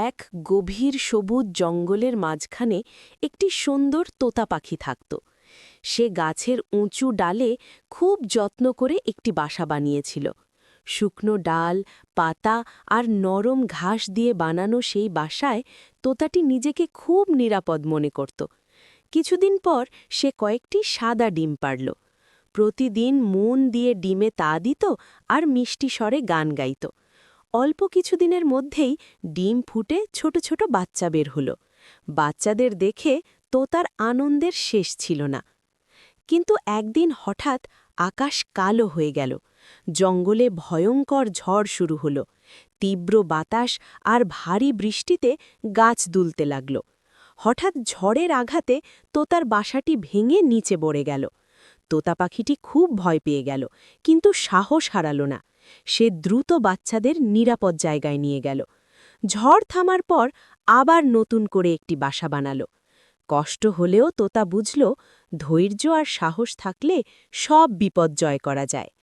এক গভীর সবুজ জঙ্গলের মাঝখানে একটি সুন্দর তোতা পাখি থাকত। সে গাছের উঁচু ডালে খুব যত্ন করে একটি বাসা বানিয়েছিল। শুকনো ডাল, পাতা আর নরম ঘাস দিয়ে বানানো সেই বাসায় তোতাটি নিজেকে খুব নিরাপদ মনে করত। কিছুদিন পর সে কয়েকটি সাদা ডিম পাড়ল। প্রতিদিন মন দিয়ে ডিমে তা দিত আর মিষ্টি স্বরে গান গাইত। অল্প কিছুদিনের মধ্যেই ডিম ফুটে ছোট ছোট বাচ্চা বের হল। বাচ্চাদের দেখে তোতার আনন্দের শেষ ছিল না। কিন্তু একদিন হঠাৎ আকাশ কালো হয়ে গেল। জঙ্গলে ভয়ঙ্কর ঝড় শুরু হল। তীব্র বাতাস আর ভারী বৃষ্টিতে গাছ দুলতে লাগল। হঠাৎ ঝড়ের আঘাতে তোতার বাসাটি ভেঙে নিচে পড়ে গেল। তোতা পাখিটি খুব ভয় পেয়ে গেল, কিন্তু সাহস হারাল না। সে দ্রুত বাচ্চাদের নিরাপদ জায়গায় নিয়ে গেল। ঝড় থামার পর আবার নতুন করে একটি বাসা বানাল। কষ্ট হলেও তোতা বুঝল, ধৈর্য আর সাহস থাকলে সব বিপদ জয় করা যায়।